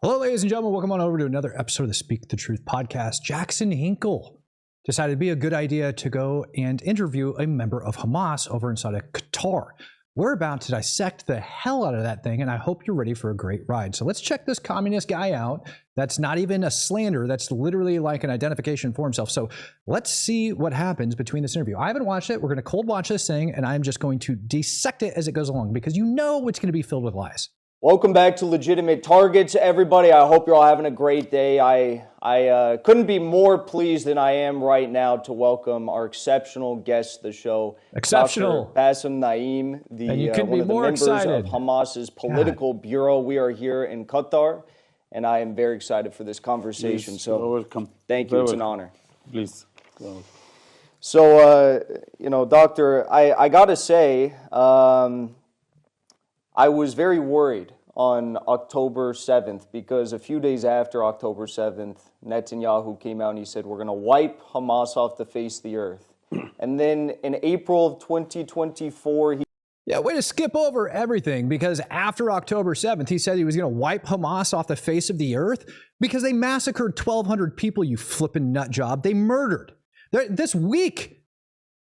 Hello, ladies and gentlemen. Welcome on over to another episode of the Speak the Truth podcast. Jackson Hinkle decided it'd be a good idea to go and interview a member of Hamas over inside of Qatar. We're about to dissect the hell out of that thing, and I hope you're ready for a great ride. So let's check this communist guy out. That's not even a slander. That's literally like an identification for himself. So let's see what happens between this interview. I haven't watched it. We're going to cold watch this thing, and I'm just going to dissect it as it goes along because you know it's going to be filled with lies. Welcome back to Legitimate Targets, everybody. I hope you're all having a great day. I couldn't be more pleased than I am right now to welcome our exceptional guest to the show, Exceptional. Dr. Bassem Naim, one of the members of Hamas's political bureau. We are here in Qatar, and I am very excited for this conversation. Please, so, welcome. Thank you. It's an honor. Please. So, Doctor, I got to say, I was very worried on October 7th because a few days after October 7th, Netanyahu came out and he said, we're going to wipe Hamas off the face of the earth. And then in April of 2024, way to skip over everything, because after October 7th, he said he was going to wipe Hamas off the face of the earth because they massacred 1,200 people, you flippin' nut job. They murdered.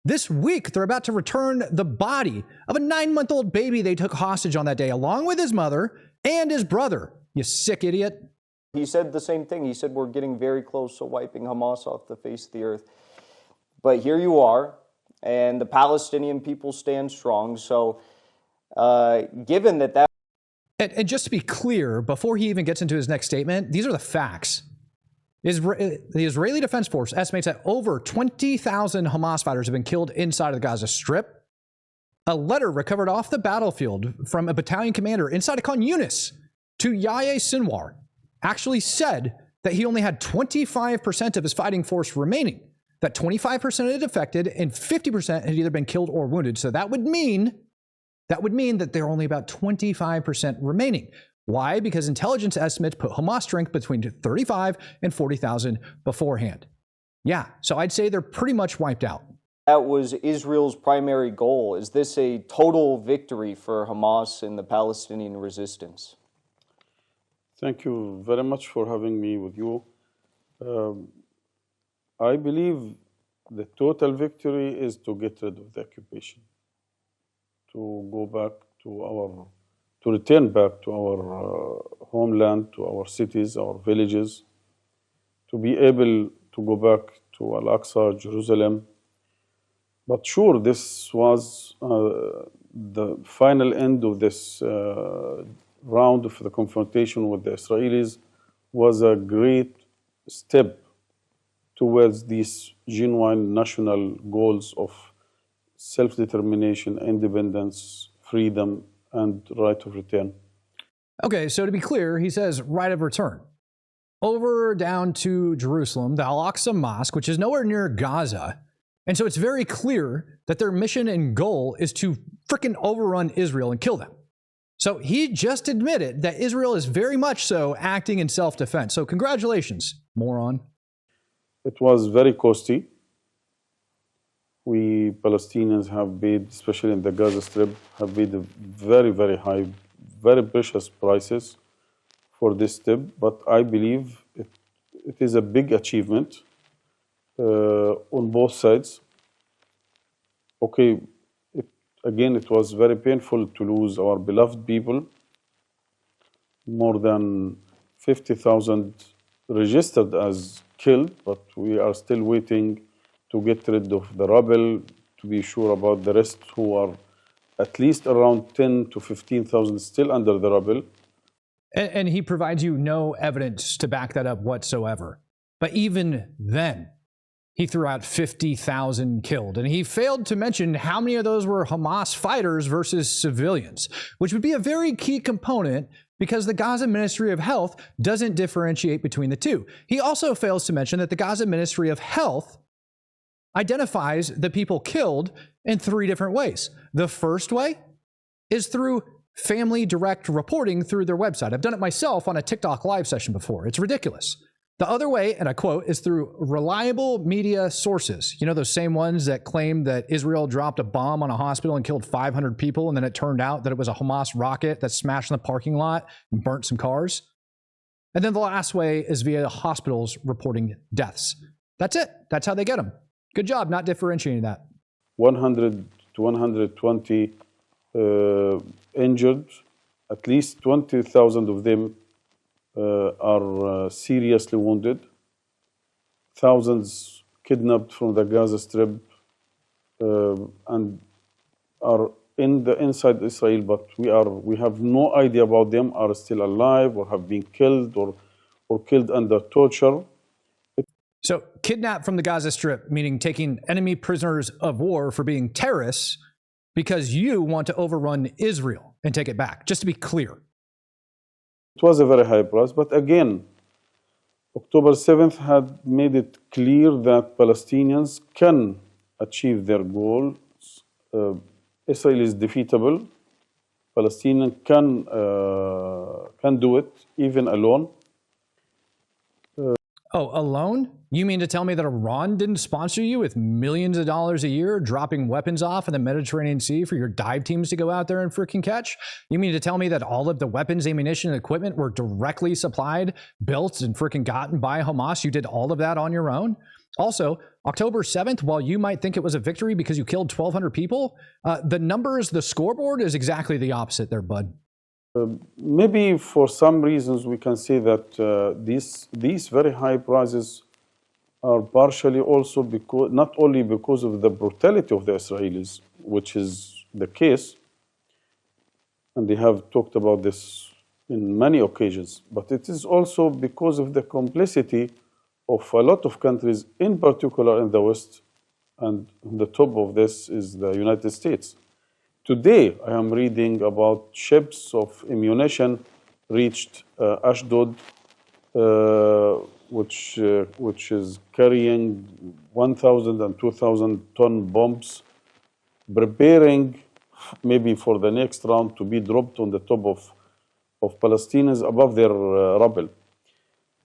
This week, they're about to return the body of a 9-month-old baby they took hostage on that day, along with his mother and his brother. You sick idiot. He said the same thing. He said, we're getting very close to wiping Hamas off the face of the earth. But here you are, and the Palestinian people stand strong. So given that... And just to be clear, before he even gets into his next statement, these are the facts. The Israeli Defense Force estimates that over 20,000 Hamas fighters have been killed inside of the Gaza Strip. A letter recovered off the battlefield from a battalion commander inside of Khan Yunis to Yahya Sinwar actually said that he only had 25% of his fighting force remaining, that 25% had defected and 50% had either been killed or wounded. So that would mean that there are only about 25% remaining. Why? Because intelligence estimates put Hamas strength between 35 and 40,000 beforehand. Yeah, so I'd say they're pretty much wiped out. That was Israel's primary goal. Is this a total victory for Hamas and the Palestinian resistance? Thank you very much for having me with you. I believe the total victory is to get rid of the occupation, to go back to return back to our homeland, to our cities, our villages, to be able to go back to Al-Aqsa, Jerusalem. But sure, this was the final end of this round of the confrontation with the Israelis, was a great step towards these genuine national goals of self-determination, independence, freedom, and right of return. Okay, so to be clear, he says right of return. Over down to Jerusalem, the Al-Aqsa Mosque, which is nowhere near Gaza. And so it's very clear that their mission and goal is to frickin' overrun Israel and kill them. So he just admitted that Israel is very much so acting in self-defense. So congratulations, moron. It was very costly. We Palestinians have paid, especially in the Gaza Strip, have paid very, very high, very precious prices for this step. But I believe it is a big achievement on both sides. Okay, it was very painful to lose our beloved people. More than 50,000 registered as killed, but we are still waiting to get rid of the rubble, to be sure about the rest who are at least around 10 to 15,000 still under the rubble. And he provides you no evidence to back that up whatsoever. But even then, he threw out 50,000 killed. And he failed to mention how many of those were Hamas fighters versus civilians, which would be a very key component because the Gaza Ministry of Health doesn't differentiate between the two. He also fails to mention that the Gaza Ministry of Health identifies the people killed in 3 different ways. The first way is through family direct reporting through their website. I've done it myself on a TikTok live session before. It's ridiculous. The other way, and I quote, is through reliable media sources. You know, those same ones that claim that Israel dropped a bomb on a hospital and killed 500 people, and then it turned out that it was a Hamas rocket that smashed in the parking lot and burnt some cars. And then the last way is via hospitals reporting deaths. That's it. That's how they get them. Good job not differentiating that. 100 to 120 injured, at least 20,000 of them are seriously wounded, thousands kidnapped from the Gaza Strip and are inside Israel, but we have no idea about them, are still alive or have been killed or killed under torture. So kidnapped from the Gaza Strip, meaning taking enemy prisoners of war for being terrorists because you want to overrun Israel and take it back, just to be clear. It was a very high price, but again, October 7th had made it clear that Palestinians can achieve their goals. Israel is defeatable. Palestinians can do it, even alone. Alone? You mean to tell me that Iran didn't sponsor you with millions of dollars a year, dropping weapons off in the Mediterranean Sea for your dive teams to go out there and freaking catch? You mean to tell me that all of the weapons, ammunition, and equipment were directly supplied, built, and freaking gotten by Hamas? You did all of that on your own? Also, October 7th, while you might think it was a victory because you killed 1,200 people, the numbers, the scoreboard is exactly the opposite there, bud. Maybe for some reasons we can say that these very high prices are partially also because, not only because of the brutality of the Israelis, which is the case, and they have talked about this in many occasions, but it is also because of the complicity of a lot of countries, in particular in the West, and on the top of this is the United States. Today, I am reading about ships of ammunition reached Ashdod, which is carrying 1,000 and 2,000 ton bombs, preparing maybe for the next round to be dropped on the top of Palestinians above their rubble.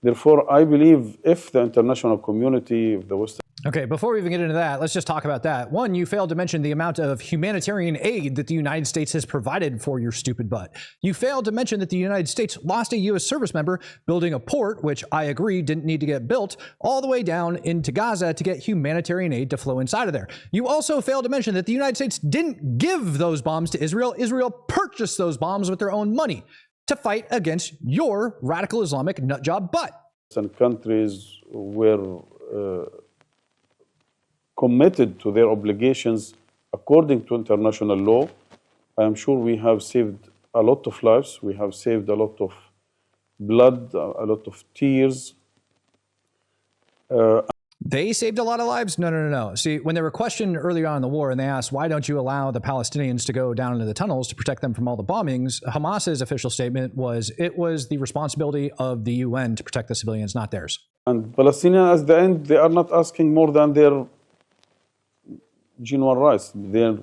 Therefore, I believe if the international community, if the Western... Okay, before we even get into that, let's just talk about that. One, you failed to mention the amount of humanitarian aid that the United States has provided for your stupid butt. You failed to mention that the United States lost a U.S. service member building a port, which I agree didn't need to get built, all the way down into Gaza to get humanitarian aid to flow inside of there. You also failed to mention that the United States didn't give those bombs to Israel. Israel purchased those bombs with their own money to fight against your radical Islamic nutjob butt. Some countries were committed to their obligations according to international law. I am sure we have saved a lot of lives. We have saved a lot of blood, a lot of tears. They saved a lot of lives? No. See, when they were questioned earlier on in the war and they asked, why don't you allow the Palestinians to go down into the tunnels to protect them from all the bombings? Hamas's official statement was it was the responsibility of the UN to protect the civilians, not theirs. And Palestinians, at the end, they are not asking more than their genuine rights. Their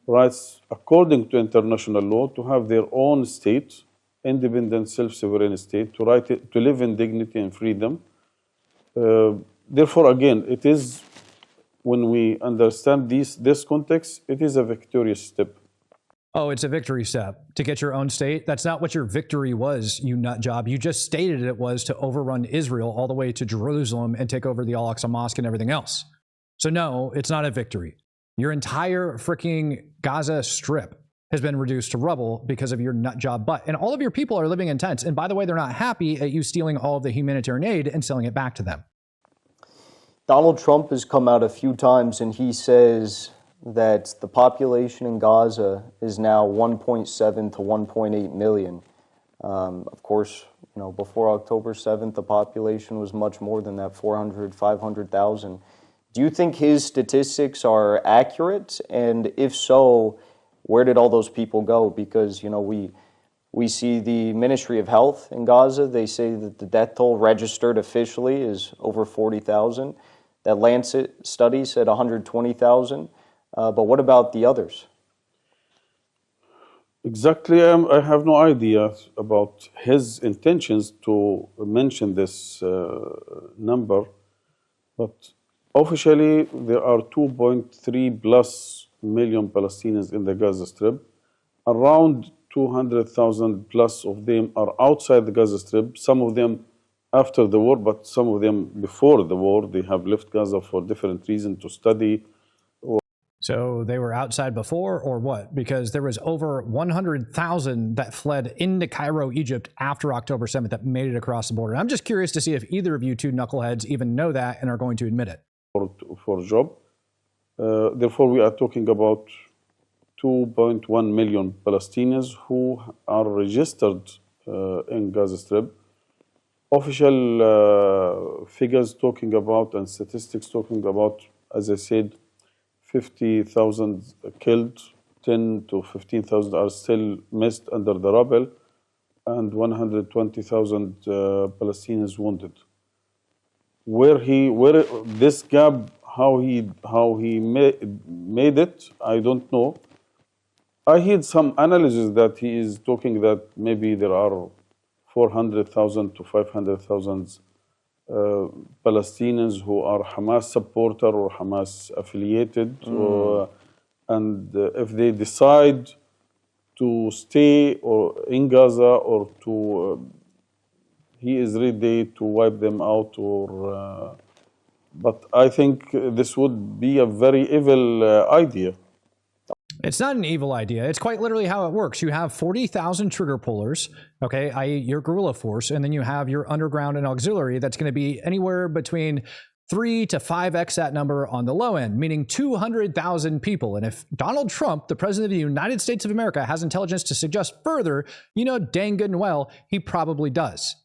rights, according to international law, to have their own state, independent, self-sovereign state, to live in dignity and freedom. Therefore, again, it is, when we understand this context, it is a victorious step. Oh, it's a victory step to get your own state? That's not what your victory was, you nut job. You just stated it was to overrun Israel all the way to Jerusalem and take over the Al-Aqsa Mosque and everything else. So no, it's not a victory. Your entire freaking Gaza Strip has been reduced to rubble because of your nut job butt. And all of your people are living in tents. And by the way, they're not happy at you stealing all of the humanitarian aid and selling it back to them. Donald Trump has come out a few times and he says that the population in Gaza is now 1.7 to 1.8 million. Of course, before October 7th, the population was much more than that, 400, 500,000. Do you think his statistics are accurate? And if so, where did all those people go? Because, we see the Ministry of Health in Gaza. They say that the death toll registered officially is over 40,000. That Lancet study said 120,000. But what about the others? Exactly. I have no idea about his intentions to mention this number. But officially, there are 2.3 plus million Palestinians in the Gaza Strip. Around 200,000 plus of them are outside the Gaza Strip. Some of them after the war, but some of them before the war. They have left Gaza for different reasons, to study. So they were outside before, or what? Because there was over 100,000 that fled into Cairo, Egypt after October 7th that made it across the border. I'm just curious to see if either of you two knuckleheads even know that and are going to admit it. For a job. Therefore, we are talking about 2.1 million Palestinians who are registered in Gaza Strip. Official figures talking about and statistics talking about, as I said, 50,000 killed, 10 to 15,000 are still missed under the rubble, and 120,000 Palestinians wounded. Where this gap, how he made it, I don't know. I heard some analysis that he is talking that maybe there are 400,000 to 500,000 Palestinians who are Hamas supporter or Hamas affiliated, and if they decide to stay or in Gaza or to, he is ready to wipe them out. Or, but I think this would be a very evil idea. It's not an evil idea. It's quite literally how it works. You have 40,000 trigger pullers, okay, i.e. your guerrilla force, and then you have your underground and auxiliary that's going to be anywhere between 3 to 5x that number on the low end, meaning 200,000 people. And if Donald Trump, the president of the United States of America, has intelligence to suggest further, you know dang good and well he probably does.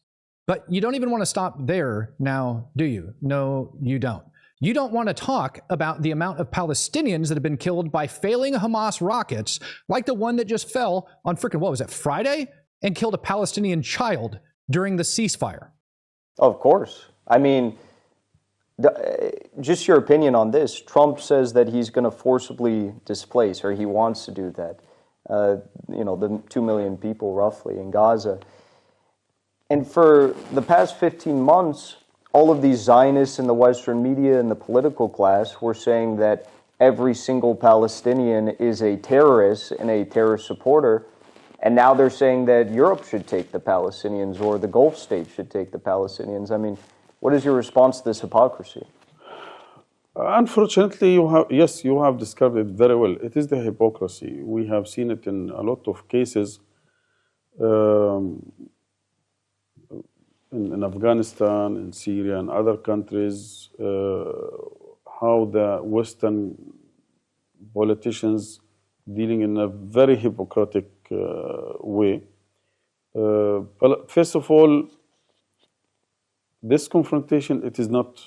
But you don't even want to stop there now, do you? No, you don't. You don't want to talk about the amount of Palestinians that have been killed by failing Hamas rockets, like the one that just fell on freaking, what was it, Friday? And killed a Palestinian child during the ceasefire. Of course. I mean, just your opinion on this. Trump says that he's going to forcibly displace, or he wants to do that, the 2 million people roughly in Gaza. And for the past 15 months, all of these Zionists in the Western media and the political class were saying that every single Palestinian is a terrorist and a terrorist supporter. And now they're saying that Europe should take the Palestinians or the Gulf states should take the Palestinians. I mean, what is your response to this hypocrisy? Unfortunately, you have described it very well. It is the hypocrisy. We have seen it in a lot of cases. In Afghanistan, in Syria, and other countries, how the Western politicians dealing in a very hypocritic way. First of all, this confrontation, it is not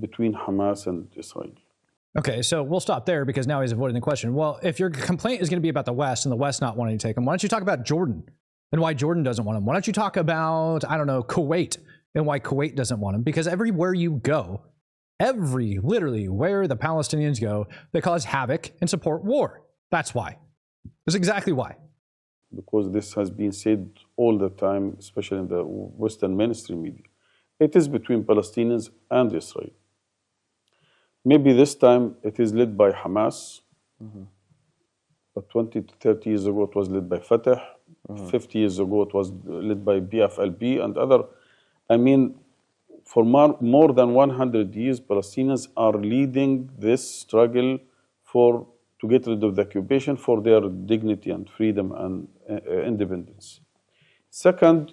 between Hamas and Israel. Okay, so we'll stop there because now he's avoiding the question. Well, if your complaint is going to be about the West and the West not wanting to take them, why don't you talk about Jordan? And why Jordan doesn't want them? Why don't you talk about, I don't know, Kuwait and why Kuwait doesn't want them? Because everywhere you go, literally where the Palestinians go, they cause havoc and support war. That's why. That's exactly why. Because this has been said all the time, especially in the Western mainstream media. It is between Palestinians and Israel. Maybe this time it is led by Hamas, but 20 to 30 years ago it was led by Fatah. 50 years ago, it was led by PFLP and other. I mean, for more than 100 years, Palestinians are leading this struggle to get rid of the occupation for their dignity and freedom and independence. Second,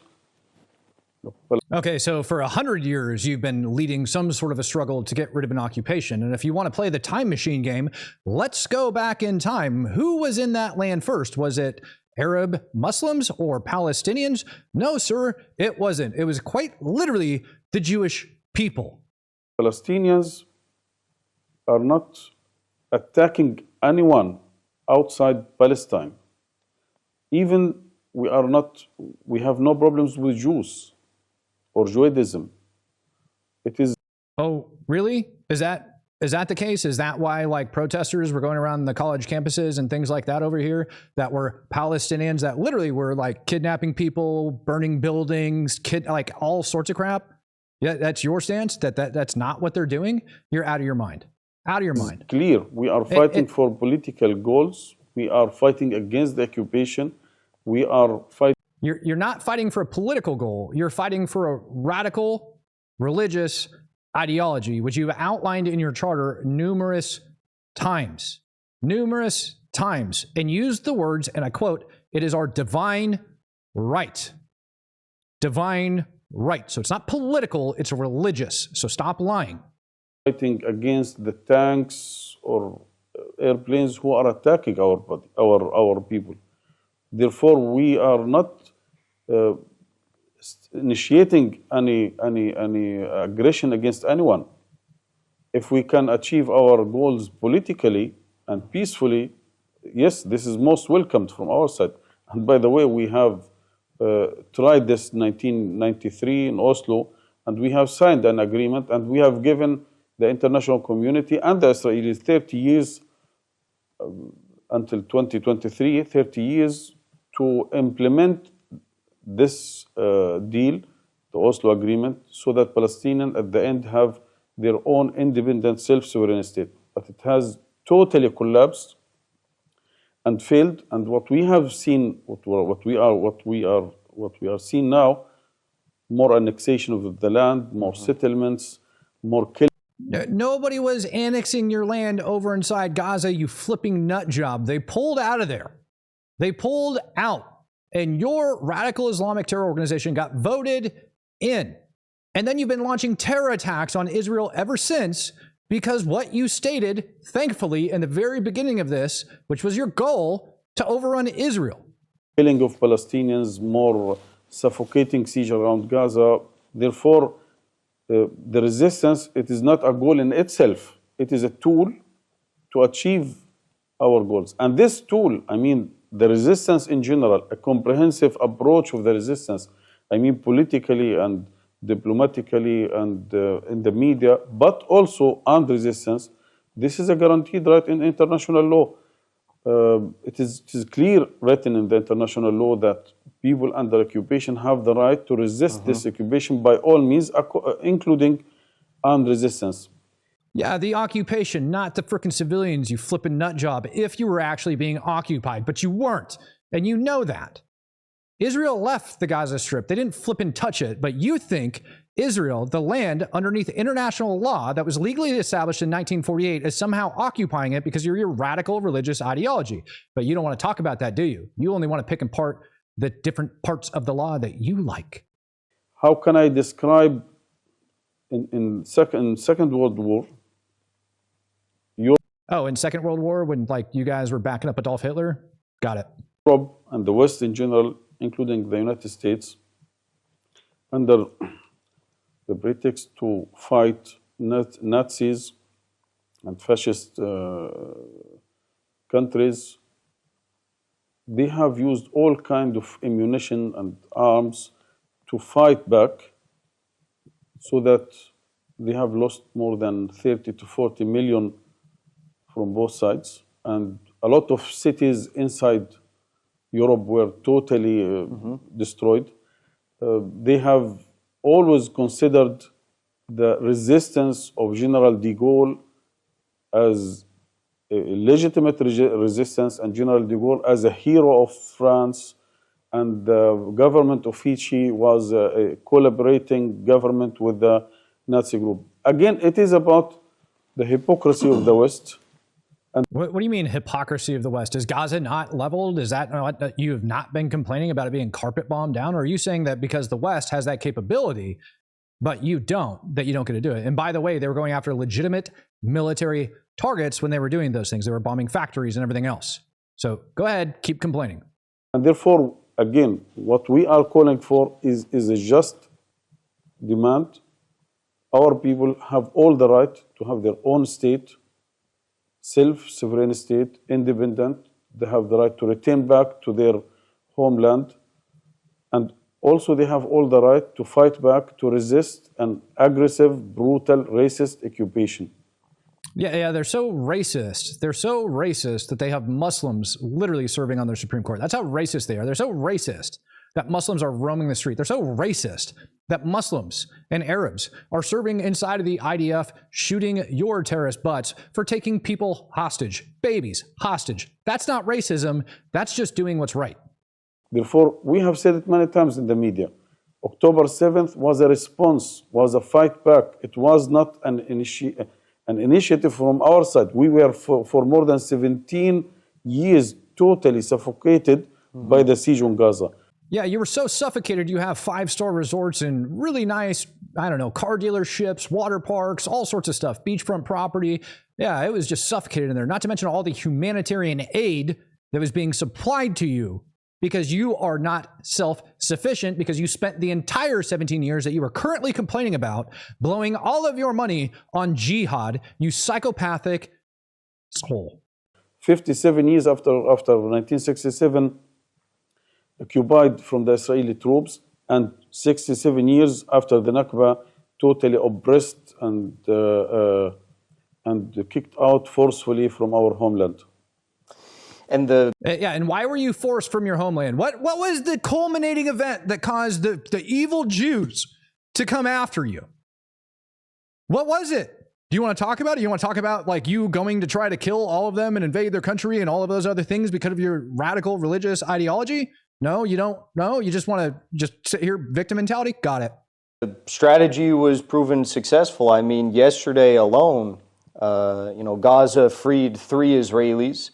okay, so for 100 years, you've been leading some sort of a struggle to get rid of an occupation. And if you want to play the time machine game, let's go back in time. Who was in that land first? Was it Arab Muslims or Palestinians? No, sir, it wasn't. It was quite literally the Jewish people. Palestinians are not attacking anyone outside Palestine. Even we have no problems with Jews or Judaism. It is. Oh, really? Is that the case? Is that why like protesters were going around the college campuses and things like that over here that were Palestinians that literally were like kidnapping people, burning buildings, like all sorts of crap? Yeah, that's your stance? That's not what they're doing? You're out of your mind. Out of your mind. It's clear. We are fighting for political goals. We are fighting against the occupation. We are fighting. You're not fighting for a political goal. You're fighting for a radical religious ideology, which you've outlined in your charter numerous times, and used the words, and I quote, "It is our divine right." Divine right. So it's not political, it's religious. So stop lying. Fighting against the tanks or airplanes who are attacking our people. Therefore, we are not initiating any aggression against anyone. If we can achieve our goals politically and peacefully, yes, this is most welcomed from our side. And by the way, we have tried this in 1993 in Oslo, and we have signed an agreement, and we have given the international community and the Israelis 30 years until 2023, 30 years to implement this deal, the Oslo agreement, so that Palestinians at the end have their own independent self-sovereign state. But it has totally collapsed and failed. And what we have seen, what we are seeing now, more annexation of the land, more settlements, more killing. Nobody was annexing your land over inside Gaza, you flipping nut job. They pulled out of there. They pulled out. And your radical Islamic terror organization got voted in. And then you've been launching terror attacks on Israel ever since, because what you stated, thankfully, in the very beginning of this, which was your goal, to overrun Israel. Killing of Palestinians, more suffocating siege around Gaza. Therefore, the resistance, it is not a goal in itself. It is a tool to achieve our goals. And this tool, I mean, the resistance in general, a comprehensive approach of the resistance, I mean politically and diplomatically and in the media, but also armed resistance, this is a guaranteed right in international law. It is clear written in the international law that people under occupation have the right to resist this occupation by all means, including armed resistance. Yeah, the occupation, not the frickin' civilians, you flippin' nut job, if you were actually being occupied, but you weren't, and you know that. Israel left the Gaza Strip. They didn't flippin' touch it, but you think Israel, the land underneath international law that was legally established in 1948, is somehow occupying it because of your radical religious ideology. But you don't want to talk about that, do you? You only want to pick apart the different parts of the law that you like. How can I describe in Second World War, in Second World War, when like you guys were backing up Adolf Hitler? Got it. Europe and the West in general, including the United States, under the pretext to fight Nazis and fascist countries, they have used all kinds of ammunition and arms to fight back, so that they have lost more than 30 to 40 million from both sides. And a lot of cities inside Europe were totally destroyed. They have always considered the resistance of General de Gaulle as a legitimate resistance, and General de Gaulle as a hero of France, and the government of Vichy was a collaborating government with the Nazi group. Again, it is about the hypocrisy of the West. And what do you mean hypocrisy of the West? Is Gaza not leveled? Is that you have not been complaining about it being carpet bombed down? Or are you saying that because the West has that capability, but you don't, that you don't get to do it? And by the way, they were going after legitimate military targets when they were doing those things. They were bombing factories and everything else. So go ahead, keep complaining. And therefore, again, what we are calling for is a just demand. Our people have all the right to have their own state, self-sovereign state, independent. They have the right to return back to their homeland. And also they have all the right to fight back, to resist an aggressive, brutal, racist occupation. Yeah, they're so racist. They're so racist that they have Muslims literally serving on their Supreme Court. That's how racist they are. They're so racist that Muslims are roaming the street. They're so racist that Muslims and Arabs are serving inside of the IDF, shooting your terrorist butts for taking people hostage, babies hostage. That's not racism. That's just doing what's right. Therefore, we have said it many times in the media. October 7th was a response, was a fight back. It was not an initiative from our side. We were for more than 17 years totally suffocated by the siege on Gaza. Yeah, you were so suffocated you have 5-star resorts and really nice, I don't know, car dealerships, water parks, all sorts of stuff, beachfront property. Yeah, it was just suffocated in there. Not to mention all the humanitarian aid that was being supplied to you because you are not self-sufficient because you spent the entire 17 years that you are currently complaining about blowing all of your money on jihad, you psychopathic soul. 57 years after 1967, occupied from the Israeli troops, and 67 years after the Nakba, totally oppressed and kicked out forcefully from our homeland. And and why were you forced from your homeland? What was the culminating event that caused the evil Jews to come after you? What was it? Do you want to talk about it? You want to talk about like you going to try to kill all of them and invade their country and all of those other things because of your radical religious ideology? No, you don't. No, you just want to just sit here, victim mentality? Got it. the strategy was proven successful. I mean, yesterday alone, Gaza freed 3 Israelis,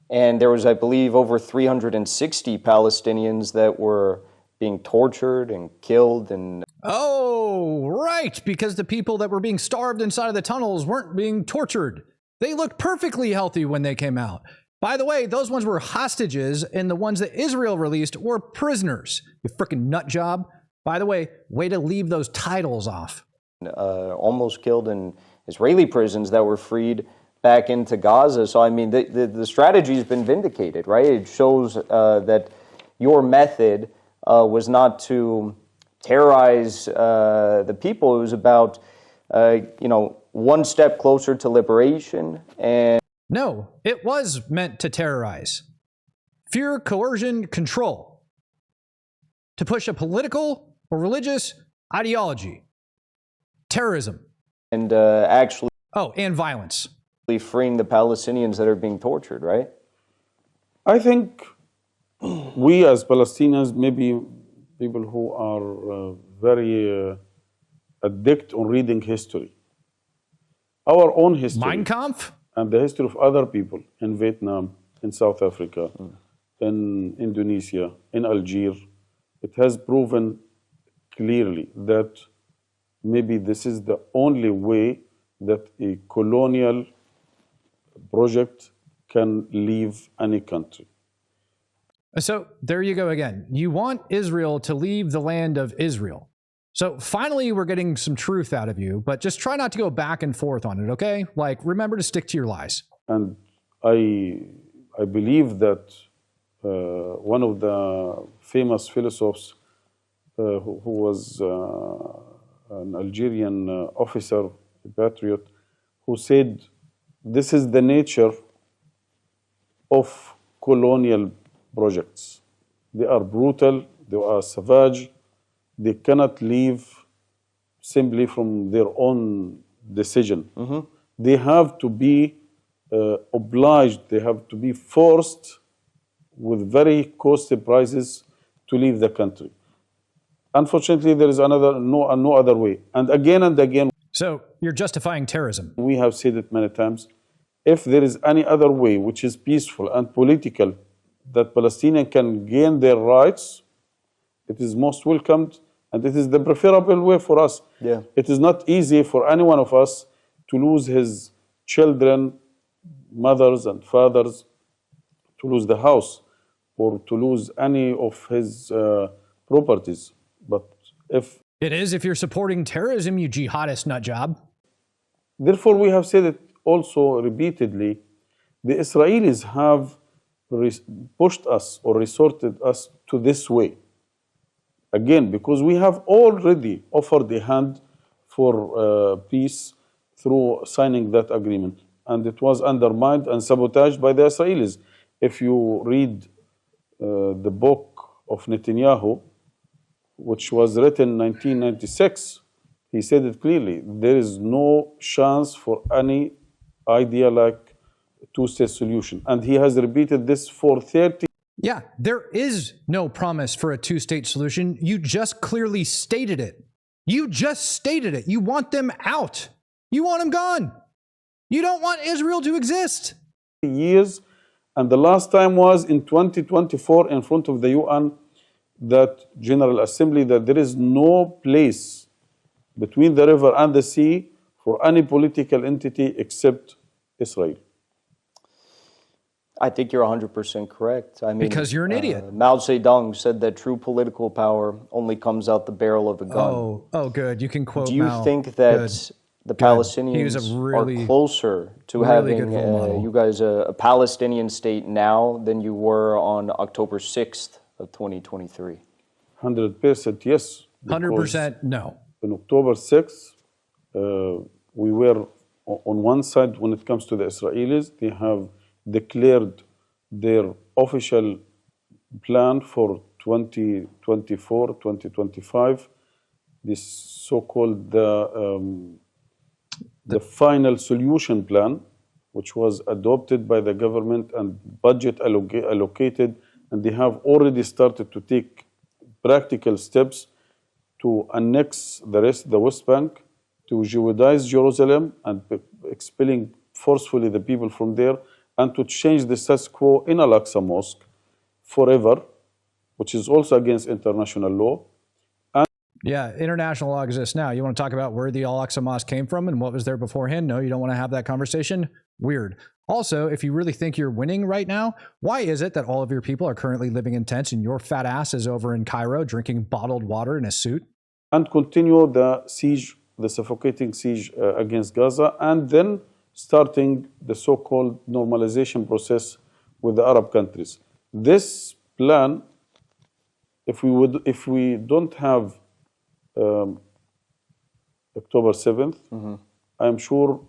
and there was, I believe, over 360 Palestinians that were being tortured and killed. And oh, right, because the people that were being starved inside of the tunnels weren't being tortured. They looked perfectly healthy when they came out. By the way, those ones were hostages, and the ones that Israel released were prisoners. You freaking nut job. By the way, way to leave those titles off. almost killed in Israeli prisons that were freed back into Gaza. So, I mean, the strategy has been vindicated, right? It shows that your method was not to terrorize the people. It was about, one step closer to liberation. And no, it was meant to terrorize. Fear, coercion, control. To push a political or religious ideology. Terrorism. And actually... Oh, and violence. Freeing the Palestinians that are being tortured, right? I think we as Palestinians, maybe people who are very addicted on reading history, our own history, Mein Kampf? And the history of other people in Vietnam, in South Africa, in Indonesia, in Algeria, it has proven clearly that maybe this is the only way that a colonial project can leave any country. So there you go again. You want Israel to leave the land of Israel. So finally, we're getting some truth out of you, but just try not to go back and forth on it, okay? Like, remember to stick to your lies. And I believe that one of the famous philosophers who was an Algerian officer, a patriot, who said, this is the nature of colonial projects. They are brutal, they are savage, they cannot leave simply from their own decision. They have to be obliged, they have to be forced with very costly prices to leave the country. Unfortunately, there is no other way. And again, so you're justifying terrorism. We have said it many times. If there is any other way which is peaceful and political that Palestinians can gain their rights, it is most welcomed, and it is the preferable way for us. Yeah. It is not easy for any one of us to lose his children, mothers and fathers, to lose the house, or to lose any of his properties. But if it is, if you're supporting terrorism, you jihadist nut job. Therefore, we have said it also repeatedly, the Israelis have pushed us or resorted us to this way. Again, because we have already offered a hand for peace through signing that agreement. And it was undermined and sabotaged by the Israelis. If you read the book of Netanyahu, which was written in 1996, he said it clearly. There is no chance for any idea like two-state solution. And he has repeated this for 30 years. Yeah, there is no promise for a two-state solution. You just clearly stated it. You just stated it. You want them out. You want them gone. You don't want Israel to exist. Years, and the last time was in 2024 in front of the UN, that General Assembly, that there is no place between the river and the sea for any political entity except Israel. I think you're 100% correct. I mean, Because you're an idiot. Mao Zedong said that true political power only comes out the barrel of a gun. Oh, good. You can quote Do you Mao. think that Good. the He was Palestinians a really, are closer to really having good role model. you guys a Palestinian state now than you were on October 6th of 2023? 100% yes. 100% no. On October 6th, we were on one side when it comes to the Israelis. They have declared their official plan for 2024, 2025, this so-called the final solution plan, which was adopted by the government and budget allocated, and they have already started to take practical steps to annex the rest of the West Bank, to Jewadize Jerusalem and expelling forcefully the people from there, and to change the status quo in Al-Aqsa Mosque forever, which is also against international law. Yeah, international law exists now. You want to talk about where the Al-Aqsa Mosque came from and what was there beforehand? No, you don't want to have that conversation? Weird. Also, if you really think you're winning right now, why is it that all of your people are currently living in tents and your fat ass is over in Cairo drinking bottled water in a suit? And continue the siege, the suffocating siege against Gaza, and then starting the so-called normalization process with the Arab countries. This plan, if we don't have October 7th, I'm sure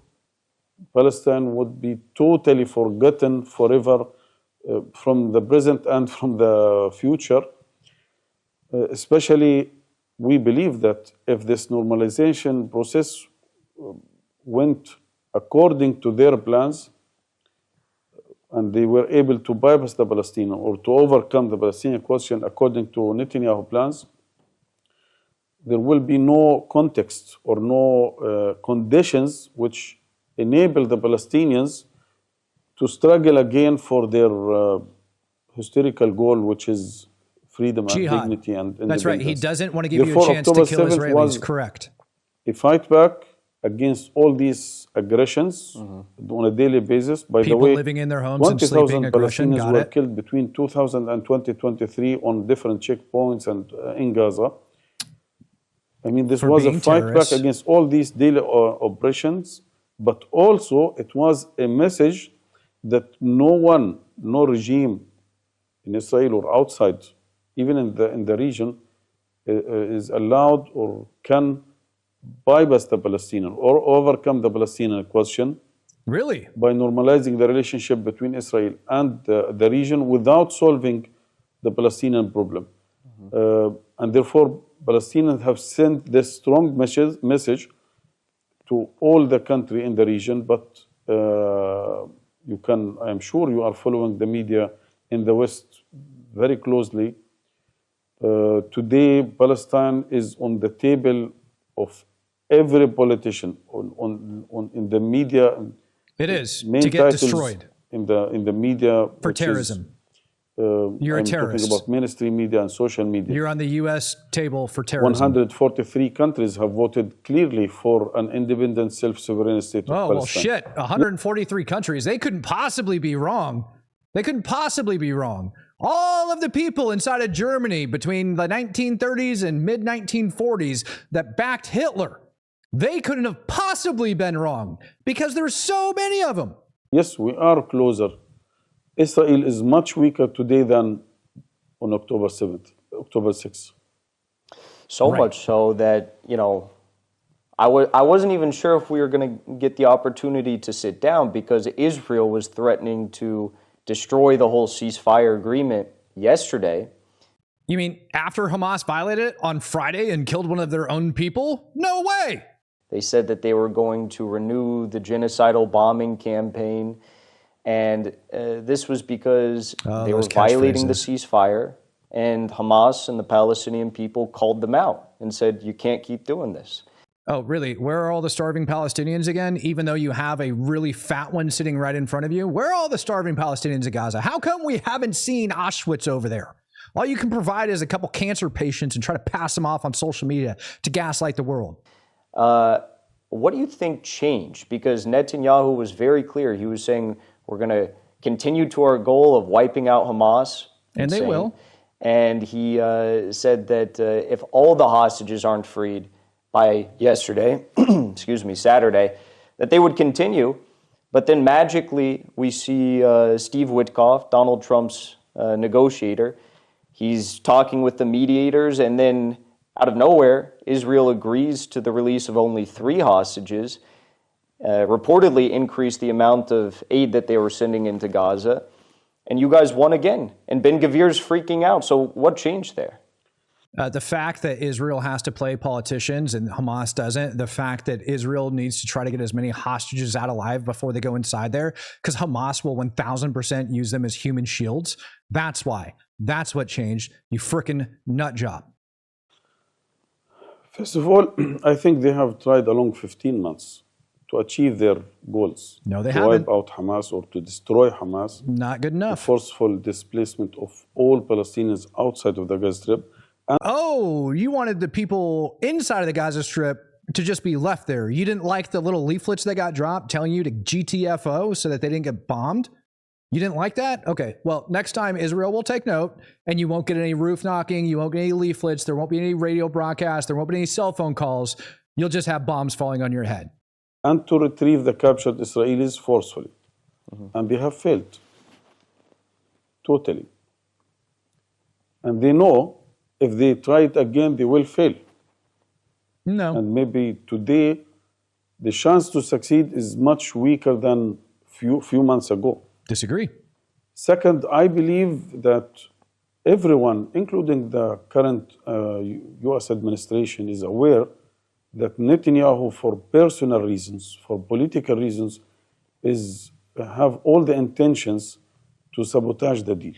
Palestine would be totally forgotten forever from the present and from the future. Especially, we believe that if this normalization process went according to their plans, and they were able to bypass the Palestinian or to overcome the Palestinian question according to Netanyahu plans, there will be no context or no conditions which enable the Palestinians to struggle again for their historical goal, which is freedom and Jihad. dignity and independence. That's right. He doesn't want to give you Therefore, a chance October to kill 7th Israelis. was Correct. a fight back against all these aggressions on a daily basis. By People the way, living in their homes and sleeping, 20,000 aggression, Palestinians got were it. killed between 2000 and 2023 on different checkpoints and in Gaza. I mean, this For was a being fight terrorists. back against all these daily operations, but also it was a message that no one, no regime in Israel or outside, even in the region, is allowed or can bypass the Palestinian or overcome the Palestinian question Really? by normalizing the relationship between Israel and the region without solving the Palestinian problem. And therefore, Palestinians have sent this strong message to all the country in the region, but you can, I'm sure you are following the media in the West very closely. Today, Palestine is on the table of every politician in the media. It is. Main To get titles destroyed. in the media For which is, terrorism. You're a I'm terrorist. talking about mainstream media and social media. You're on the U.S. table for terrorism. 143 countries have voted clearly for an independent, self-sovereign state of Oh, well, Palestine. shit. 143 countries. They couldn't possibly be wrong. They couldn't possibly be wrong. All of the people inside of Germany between the 1930s and mid-1940s that backed Hitler, they couldn't have possibly been wrong because there's so many of them. Yes, we are closer. Israel is much weaker today than on October 7th, October 6th. So much so that, you know, I wasn't even sure if we were going to get the opportunity to sit down because Israel was threatening to destroy the whole ceasefire agreement yesterday. You mean after Hamas violated it on Friday and killed one of their own people? No way! They said that they were going to renew the genocidal bombing campaign. And this was because they were those violating the catchphrases. ceasefire, and Hamas and the Palestinian people called them out and said, you can't keep doing this. Oh, really? Where are all the starving Palestinians again? Even though you have a really fat one sitting right in front of you? Where are all the starving Palestinians in Gaza? How come we haven't seen Auschwitz over there? All you can provide is a couple cancer patients and try to pass them off on social media to gaslight the world. What do you think changed? Because Netanyahu was very clear. He was saying, we're going to continue to our goal of wiping out Hamas. And they will. And he said that if all the hostages aren't freed by yesterday, Saturday, that they would continue. But then magically, we see Steve Witkoff, Donald Trump's negotiator. He's talking with the mediators, and then out of nowhere, Israel agrees to the release of only 3 hostages, reportedly increased the amount of aid that they were sending into Gaza, and you guys won again. And Ben Gvir's freaking out. So what changed there? The fact that Israel has to play politicians and Hamas doesn't, the fact that Israel needs to try to get as many hostages out alive before they go inside there, because Hamas will 1000% use them as human shields. That's why. That's what changed. You frickin' nut job. First of all, I think they have tried along 15 months to achieve their goals. No, they to haven't. wipe out Hamas or to destroy Hamas. Not good The enough. forceful displacement of all Palestinians outside of the Gaza Strip. Oh, you wanted the people inside of the Gaza Strip to just be left there. You didn't like the little leaflets that got dropped telling you to GTFO so that they didn't get bombed? You didn't like that? Okay, well, next time Israel will take note, and you won't get any roof knocking, you won't get any leaflets, there won't be any radio broadcasts, there won't be any cell phone calls. You'll just have bombs falling on your head. And to retrieve the captured Israelis forcefully. And they have failed. Totally. And they know if they try it again, they will fail. No. And maybe today, the chance to succeed is much weaker than few months ago. Disagree. Second, I believe that everyone, including the current U.S. administration, is aware that Netanyahu, for personal reasons, for political reasons, have all the intentions to sabotage the deal.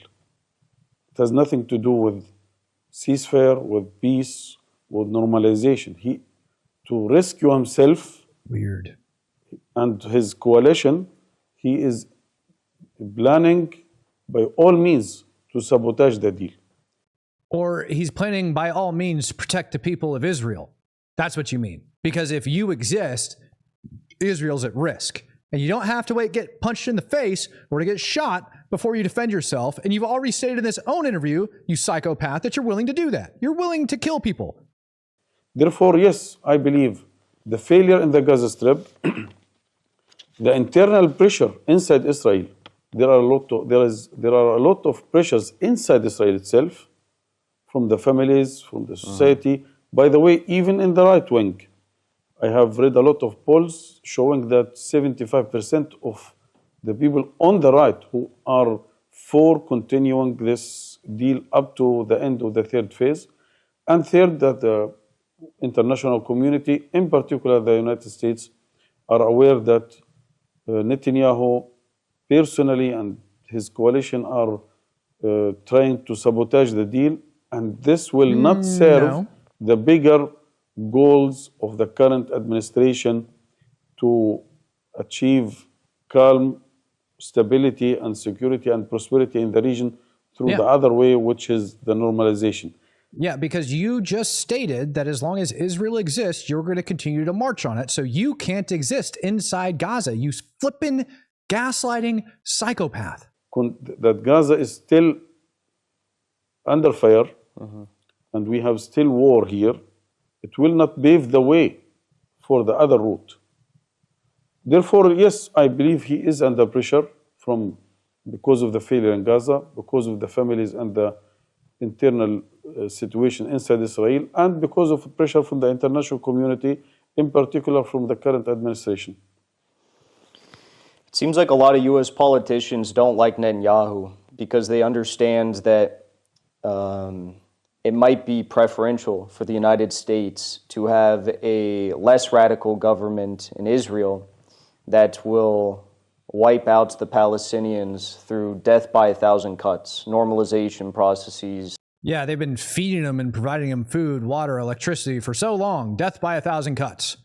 It has nothing to do with ceasefire, with peace, with normalization. To rescue himself Weird. and his coalition, he is planning by all means to sabotage the deal. Or he's planning by all means to protect the people of Israel. That's what you mean. Because if you exist, Israel's at risk. And you don't have to get punched in the face or to get shot before you defend yourself. And you've already stated in this own interview, you psychopath, that you're willing to do that. You're willing to kill people. Therefore, yes, I believe the failure in the Gaza Strip, the internal pressure inside Israel, there are a lot of pressures inside Israel itself, from the families, from the society. By the way, even in the right wing, I have read a lot of polls showing that 75% of the people on the right who are for continuing this deal up to the end of the third phase, and third, that the international community, in particular the United States, are aware that Netanyahu personally and his coalition are trying to sabotage the deal, and this will not serve the bigger goals of the current administration to achieve calm, stability, and security and prosperity in the region through the other way, which is the normalization. Yeah, because you just stated that as long as Israel exists, you're going to continue to march on it. So you can't exist inside Gaza. You flippin' gaslighting psychopath. That Gaza is still under fire, and we have still war here. It will not pave the way for the other route. Therefore, yes, I believe he is under pressure because of the failure in Gaza, because of the families and the internal situation inside Israel, and because of pressure from the international community, in particular from the current administration. It seems like a lot of U.S. politicians don't like Netanyahu because they understand that it might be preferential for the United States to have a less radical government in Israel that will wipe out the Palestinians through death by 1,000 cuts, normalization processes. Yeah, they've been feeding them and providing them food, water, electricity for so long. Death by 1,000 cuts.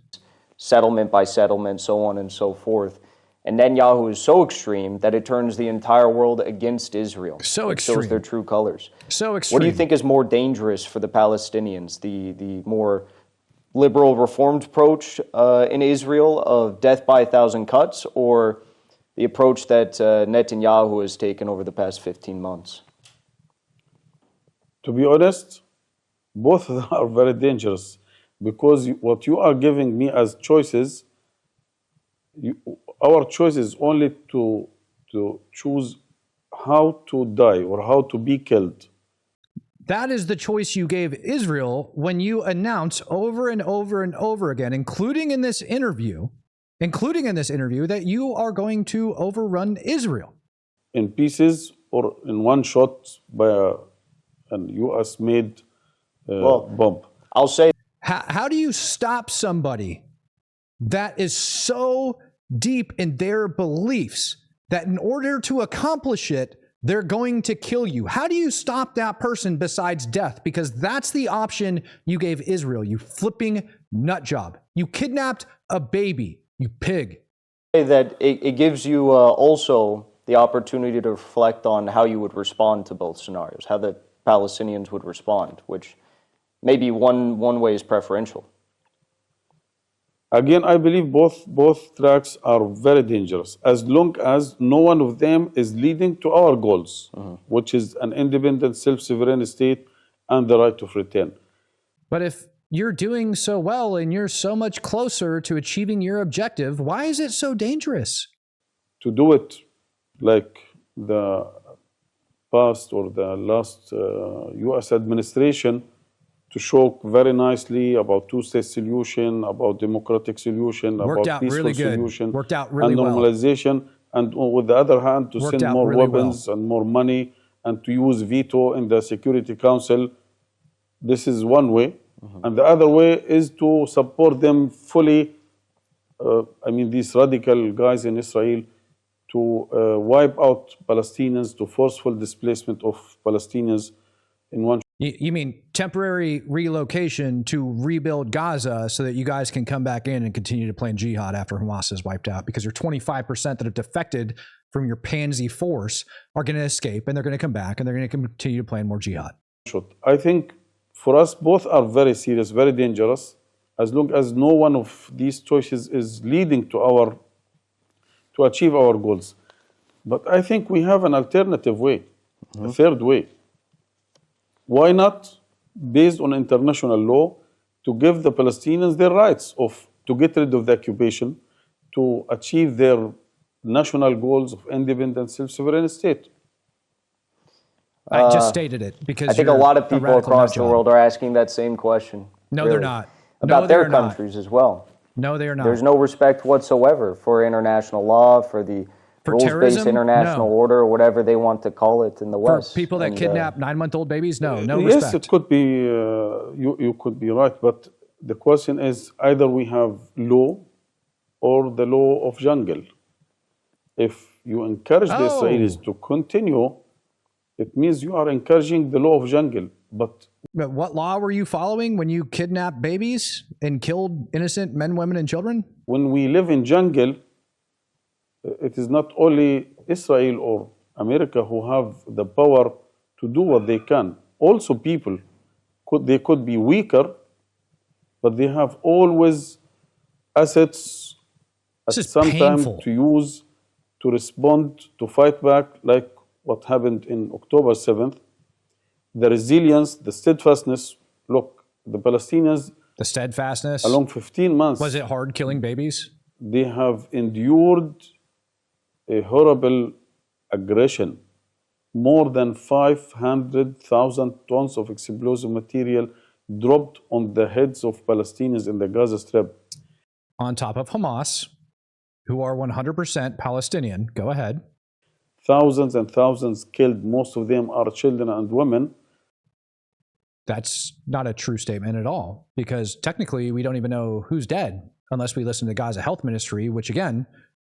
Settlement by settlement, so on and so forth. And Netanyahu is so extreme that it turns the entire world against Israel. So it extreme. shows their true colors. So extreme. What do you think is more dangerous for the Palestinians? The more liberal reformed approach in Israel of death by 1,000 cuts, or the approach that Netanyahu has taken over the past 15 months? To be honest, both are very dangerous, because what you are giving me as choices, our choice is only to choose how to die or how to be killed. That is the choice you gave Israel when you announce over and over and over again, including in this interview, that you are going to overrun Israel. In pieces or in one shot by an US-made bomb. I'll say, How do you stop somebody that is so deep in their beliefs that in order to accomplish it, they're going to kill you? How do you stop that person besides death? Because that's the option you gave Israel, you flipping nut job. You kidnapped a baby, you pig. that it gives you also the opportunity to reflect on how you would respond to both scenarios, how the Palestinians would respond, which maybe one way is preferential. Again, I believe both tracks are very dangerous, as long as no one of them is leading to our goals, which is an independent, self-sovereign state and the right of return. But if you're doing so well and you're so much closer to achieving your objective, why is it so dangerous? To do it like the past or the last US administration, to show very nicely about two-state solution, about democratic solution, Worked about out peaceful really good. solution, Worked out really and well. normalization, and with the other hand, to Worked send out more really weapons and more money, and to use veto in the Security Council. This is one way. And the other way is to support them fully, these radical guys in Israel, to wipe out Palestinians, to forceful displacement of Palestinians in one. You mean temporary relocation to rebuild Gaza so that you guys can come back in and continue to plan jihad after Hamas is wiped out? Because your 25% that have defected from your pansy force are going to escape, and they're going to come back, and they're going to continue to plan more jihad. I think for us, both are very serious, very dangerous, as long as no one of these choices is leading to achieve our goals. But I think we have an alternative way, a third way. Why not, based on international law, to give the Palestinians their rights to get rid of the occupation, to achieve their national goals of independent, self-sovereign state? I just stated it because I think a lot of people across the world are asking that same question. No, really, they're not. About No, their they're not. countries as well. No, they are not. There's no respect whatsoever for international law, for the rules-based terrorism? international No. order, or whatever they want to call it in the For West. people that And, kidnap 9-month-old babies, no Yes, respect. it could be, you could be right, but the question is either we have law or the law of jungle. If you encourage the Israelis to continue, it means you are encouraging the law of jungle. But what law were you following when you kidnapped babies and killed innocent men, women, and children? when we live in jungle, it is not only Israel or America who have the power to do what they can. Also people, they could be weaker, but they have always assets at some time to use, to respond, to fight back, like what happened in October 7th. The resilience, the steadfastness. Look, the Palestinians, The steadfastness. along 15 months, Was it hard killing babies? they have endured a horrible aggression. More than 500,000 tons of explosive material dropped on the heads of Palestinians in the Gaza Strip. On top of Hamas, who are 100% Palestinian. Go ahead. Thousands and thousands killed. Most of them are children and women. That's not a true statement at all, because technically we don't even know who's dead unless we listen to Gaza Health Ministry, which again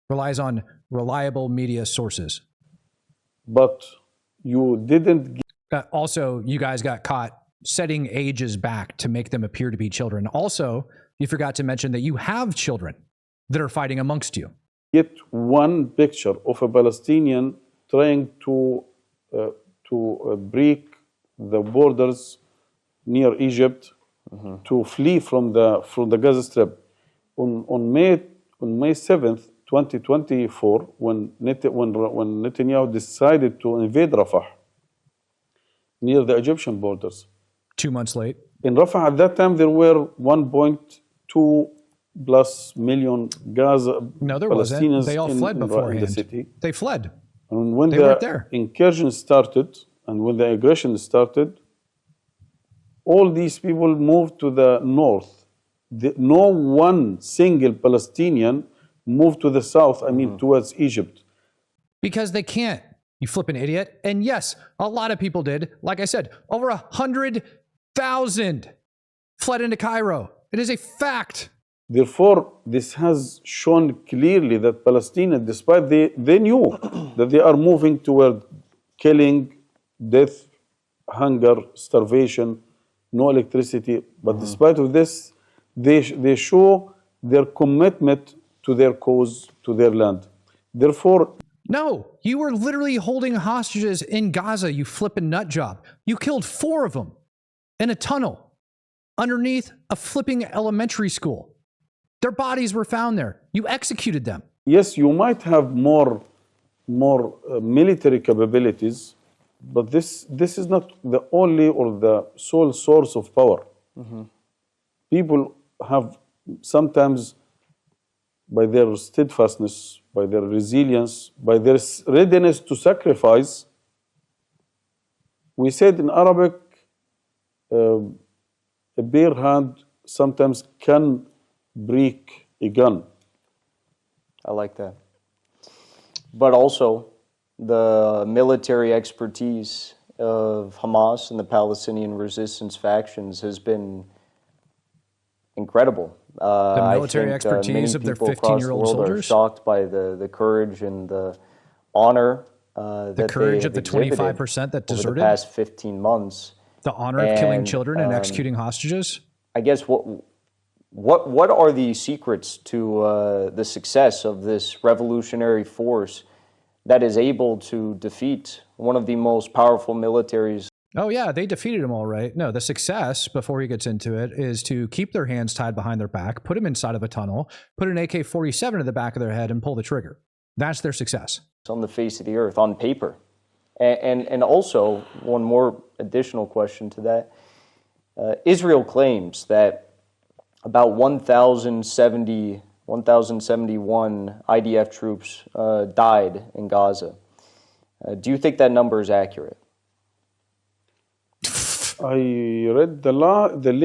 Relies on reliable media sources. But you didn't Also, you guys got caught setting ages back to make them appear to be children. Also, you forgot to mention that you have children that are fighting amongst you. get one picture of a Palestinian trying to break the borders near Egypt to flee from the Gaza Strip. On May 7th, 2024, when Netanyahu decided to invade Rafah near the Egyptian borders. 2 months late. In Rafah at that time there were 1.2 plus million Gaza No, there Palestinians wasn't. They all fled in beforehand. the city. They fled. And when They weren't there. incursion started and when the aggression started, all these people moved to the north. No one single Palestinian moved to the south, towards Egypt. Because they can't, you flipping idiot. And yes, a lot of people did. Like I said, over 100,000 fled into Cairo. It is a fact. Therefore, this has shown clearly that Palestinians, despite they knew that they are moving toward killing, death, hunger, starvation, no electricity, but despite of this, they show their commitment to their cause, to their land. Therefore, No, you were literally holding hostages in Gaza, you flipping nut job. You killed 4 of them in a tunnel underneath a flipping elementary school. Their bodies were found there. You executed them. yes, you might have more military capabilities, but this is not the only or the sole source of power. People have sometimes, by their steadfastness, by their resilience, by their readiness to sacrifice. We said in Arabic, a bare hand sometimes can break a gun. I like that. But also, the military expertise of Hamas and the Palestinian resistance factions has been incredible. The military I think, expertise of their many people across the 15-year-old world soldiers? are shocked by the courage and the honor The courage of the 25% that over deserted? the past 15 months. The honor of killing And, children and executing hostages? I guess what are the secrets to the success of this revolutionary force that is able to defeat one of the most powerful militaries? Oh, yeah, they defeated him all right. No, the success, before he gets into it, is to keep their hands tied behind their back, put them inside of a tunnel, put an AK-47 to the back of their head, and pull the trigger. That's their success. On the face of the earth, on paper. And also, one more additional question to that. Israel claims that about 1,071 IDF troops died in Gaza. Do you think that number is accurate? I read the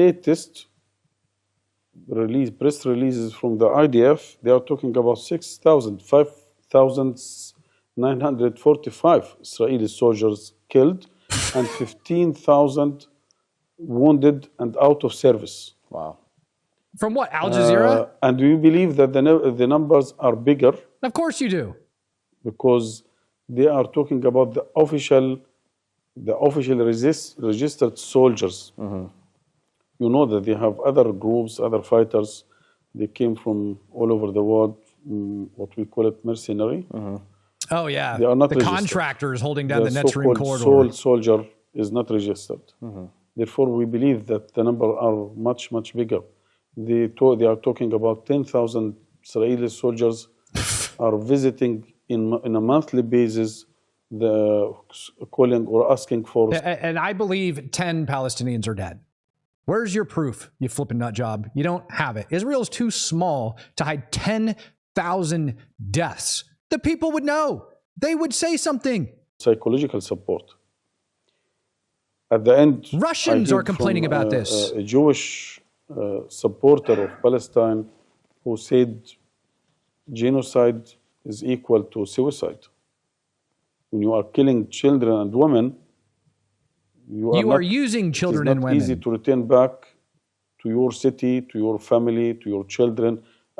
latest press releases from the IDF. They are talking about 5,945 Israeli soldiers killed and 15,000 wounded and out of service. Wow. From what, Al Jazeera? And we believe that the numbers are bigger Of course you do. because they are talking about the official registered soldiers. You know that they have other groups, other fighters. They came from all over the world, what we call it mercenary. Oh, yeah. They are not the registered. contractors holding down the Netzrim so-called corridor. sole soldier is not registered. Therefore, we believe that the number are much, much bigger. They are talking about 10,000 Israeli soldiers are visiting in a monthly basis, calling or asking for. And I believe 10 Palestinians are dead. Where's your proof, you flipping nut job? You don't have it. Israel's too small to hide 10,000 deaths. The people would know. They would say something. Psychological support. At the end, Russians I are heard complaining from, about this. A Jewish supporter of Palestine who said genocide is equal to suicide. When you are killing children and women, You are using children and women. It's not easy to return back to your city, to your family, to your children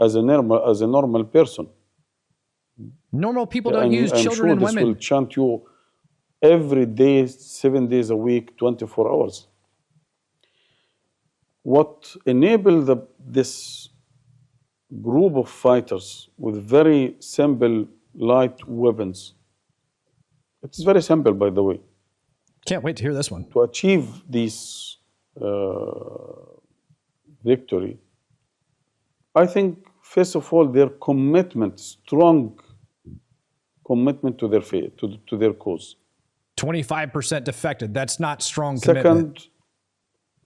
as a normal person. Normal people don't I'm use children sure and this women. will chant you every day, 7 days a week, 24 hours. What enabled this group of fighters with very simple, light weapons, it's very simple, by the way, Can't wait to hear this one. to achieve this victory, I think, first of all, their commitment, strong commitment to their faith, to their cause. 25% defected. That's not strong commitment. Second,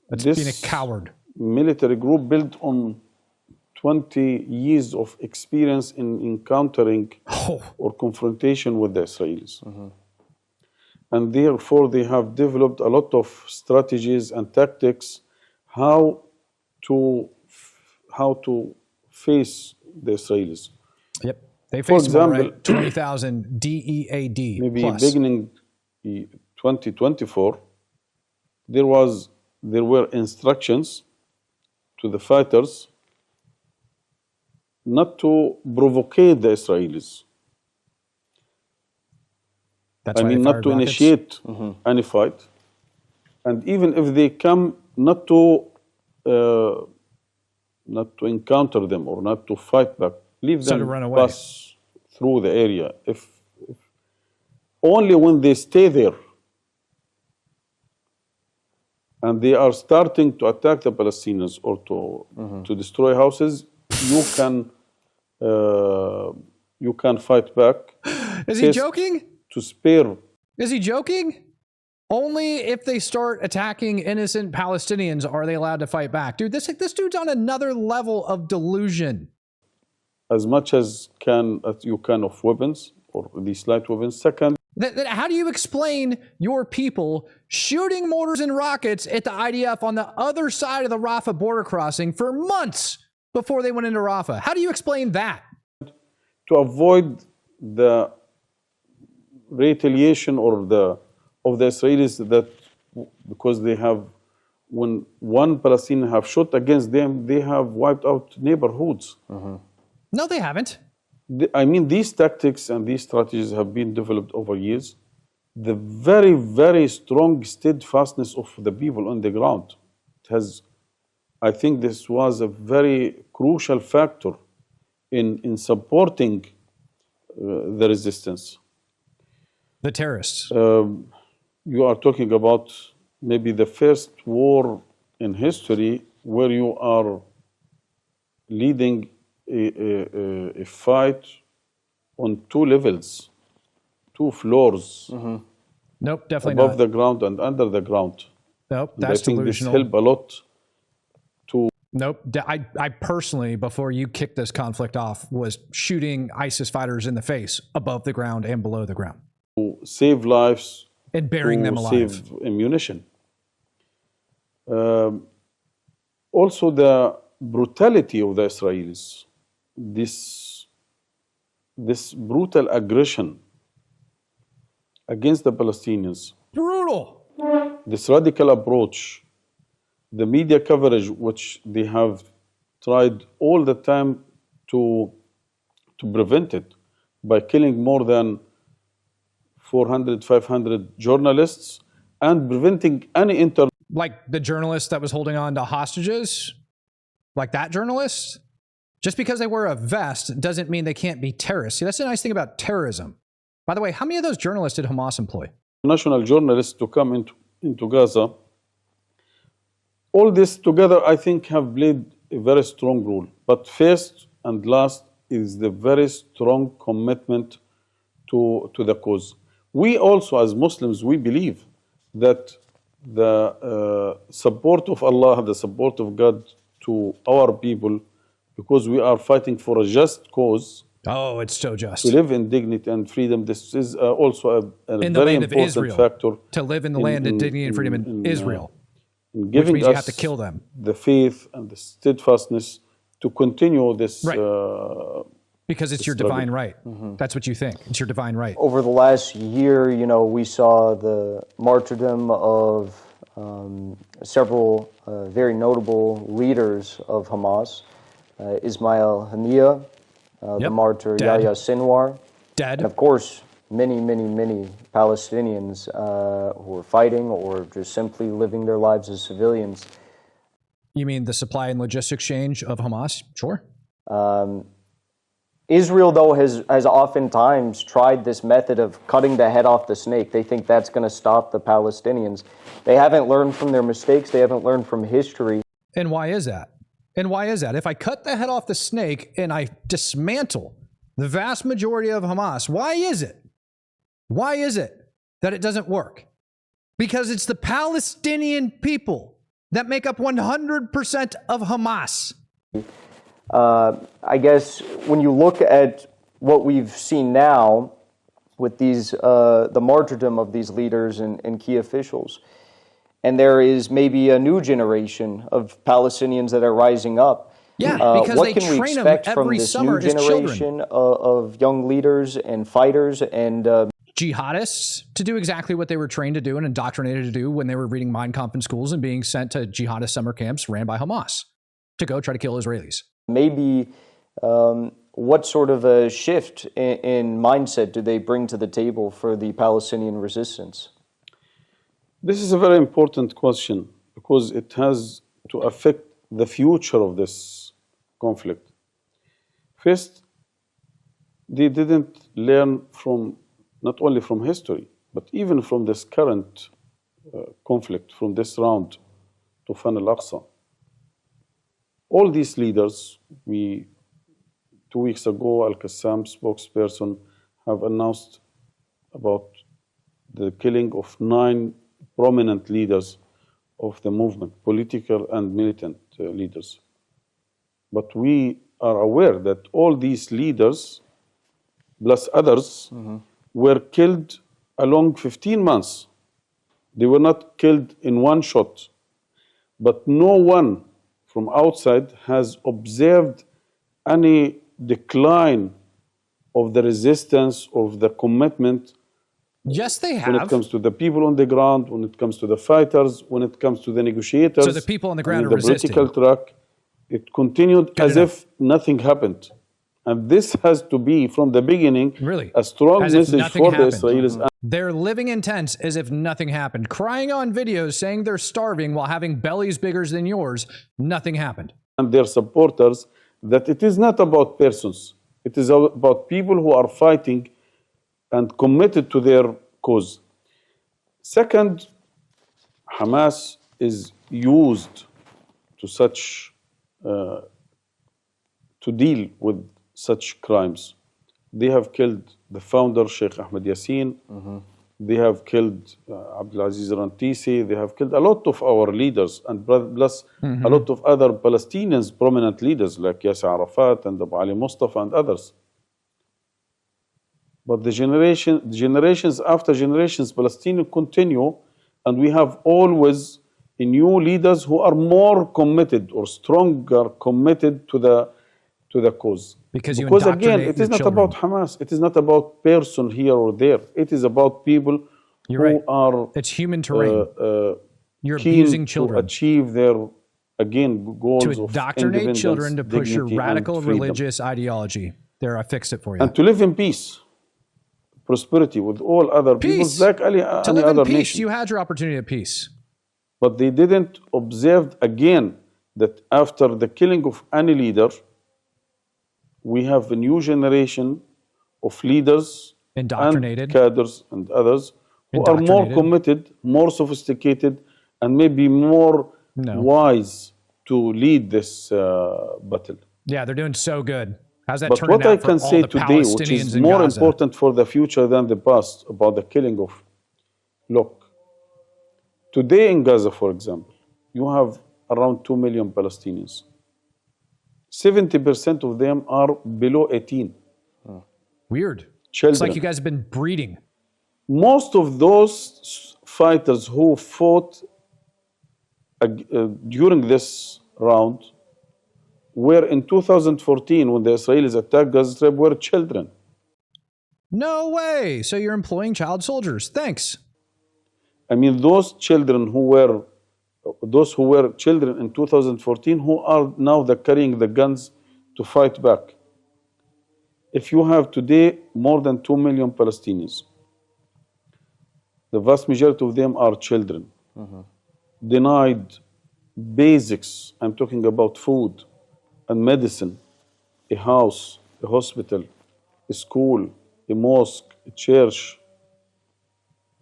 That's this being a coward. military group built on 20 years of experience in encountering or confrontation with the Israelis. And therefore, they have developed a lot of strategies and tactics how to face the Israelis. Yep. They For face them all example, right. 20,000 DEAD Maybe plus. beginning 2024, there were instructions to the fighters not to provocate the Israelis. That's I why mean, they not fired to rockets. initiate any fight, and even if they come, not to encounter them or not to fight back. Leave So to them run away. pass through the area. If only when they stay there and they are starting to attack the Palestinians or to destroy houses, you can fight back. Is he joking? To spare. Is he joking? Only if they start attacking innocent Palestinians are they allowed to fight back. Dude, this dude's on another level of delusion. As much as you can of weapons or these light weapons. Second, How do you explain your people shooting mortars and rockets at the IDF on the other side of the Rafah border crossing for months before they went into Rafah? How do you explain that? to avoid the retaliation of the Israelis, that because they have, when one Palestinian have shot against them, they have wiped out neighborhoods. No, they haven't. I mean, these tactics and these strategies have been developed over years. The very, very strong steadfastness of the people on the ground I think this was a very crucial factor in supporting the resistance. The terrorists. You are talking about maybe the first war in history where you are leading a fight on two levels, two floors. Nope, definitely above not. the ground and under the ground. Nope, And that's I think delusional. this helped a lot to. Nope. I personally, before you kicked this conflict off, was shooting ISIS fighters in the face above the ground and below the ground. Save lives, and burying them alive. Save ammunition. Also, the brutality of the Israelis, this brutal aggression against the Palestinians, Brutal. this radical approach, the media coverage, which they have tried all the time to prevent it by killing more than 400, 500 journalists and preventing any Like the journalist that was holding on to hostages? Like that journalist? Just because they wear a vest doesn't mean they can't be terrorists. See, that's the nice thing about terrorism. By the way, how many of those journalists did Hamas employ? international journalists to come into Gaza. All this together, I think, have played a very strong role. But first and last is the very strong commitment to the cause. We also, as Muslims, we believe that the support of Allah, the support of God to our people, because we are fighting for a just cause. Oh, it's so just. To live in dignity and freedom. This is also a in the very land important of Israel, factor. To live in the land of dignity and freedom in Israel. In giving which means us you have to kill them. The faith and the steadfastness to continue this. Right. Because it's your divine right. That's what you think. It's your divine right. Over the last year, we saw the martyrdom of several very notable leaders of Hamas. Ismail Haniyeh, the martyr Dead. Yahya Sinwar. Dead. And of course, many, many, many Palestinians who are fighting or just simply living their lives as civilians. You mean the supply and logistics change of Hamas? Sure. Israel, though, has oftentimes tried this method of cutting the head off the snake. They think that's going to stop the Palestinians. They haven't learned from their mistakes. They haven't learned from history. And why is that? If I cut the head off the snake and I dismantle the vast majority of Hamas, why is it that it doesn't work? Because it's the Palestinian people that make up 100% of Hamas. I guess when you look at what we've seen now with these, the martyrdom of these leaders and key officials, and there is maybe a new generation of Palestinians that are rising up. Yeah, because what they can we train them expect every from this summer new as generation of young leaders and fighters and jihadists to do exactly what they were trained to do and indoctrinated to do when they were reading Mein Kampf in schools and being sent to jihadist summer camps ran by Hamas to go try to kill Israelis? maybe what sort of a shift in mindset do they bring to the table for the Palestinian resistance? This is a very important question because it has to affect the future of this conflict. First, they didn't learn from, not only from history, but even from this current conflict, from this round to Fan al-Aqsa. All these leaders, 2 weeks ago, Al-Qassam spokesperson have announced about the killing of 9 prominent leaders of the movement, political and militant leaders. But we are aware that all these leaders, plus others, were killed along 15 months. They were not killed in one shot. But no one from outside has observed any decline of the resistance, of the commitment. Yes, they have. When it comes to the people on the ground, when it comes to the fighters, when it comes to the negotiators. So the people on the ground are the resisting. political track, it continued Good as enough. if nothing happened. And this has to be, from the beginning, Really? a strong As if message nothing for the happened. Israelis. They're living in tents as if nothing happened, crying on videos saying they're starving while having bellies bigger than yours. Nothing happened. And their supporters, that it is not about persons. It is about people who are fighting and committed to their cause. Second, Hamas is used to such, to deal with such crimes. They have killed the founder, Sheikh Ahmed Yassin. They have killed Abdulaziz Rantisi. They have killed a lot of our leaders, and plus a lot of other Palestinians, prominent leaders like Yasser Arafat and Abu Ali Mustafa and others. But the generations after generations, Palestinians continue, and we have always new leaders who are more committed or stronger committed to the cause. Because again, indoctrinate it your is not children. about Hamas. It is not about person here or there. It is about people You're who right. are It's human terrain. You're keen abusing to children. achieve their, again, goals To of indoctrinate independence, children to push your dignity, and radical freedom. religious ideology. There, I fixed it for you. And to live in peace, prosperity with all other Peace. peoples like any To live other in peace, nation. you had your opportunity of peace. But they didn't observe again that after the killing of any leader, we have a new generation of leaders Indoctrinated. and cadres and others who are more Indoctrinated. committed, more sophisticated, and maybe more No. wise to lead this battle. Yeah, they're doing so good. How's that But turning what I out for can all say the today, which Palestinians is in more Gaza? important for the future than the past, about the killing of, look, today in Gaza, for example, you have around 2 million Palestinians. 70% of them are below 18. Weird. It's Children. like you guys have been breeding. Most of those fighters who fought during this round were in 2014, when the Israelis attacked Gaza Strip, were children. No way. So you're employing child soldiers. Thanks. I mean, those who were children in 2014, who are now carrying the guns to fight back. If you have today more than 2 million Palestinians, the vast majority of them are children, denied basics. I'm talking about food and medicine, a house, a hospital, a school, a mosque, a church,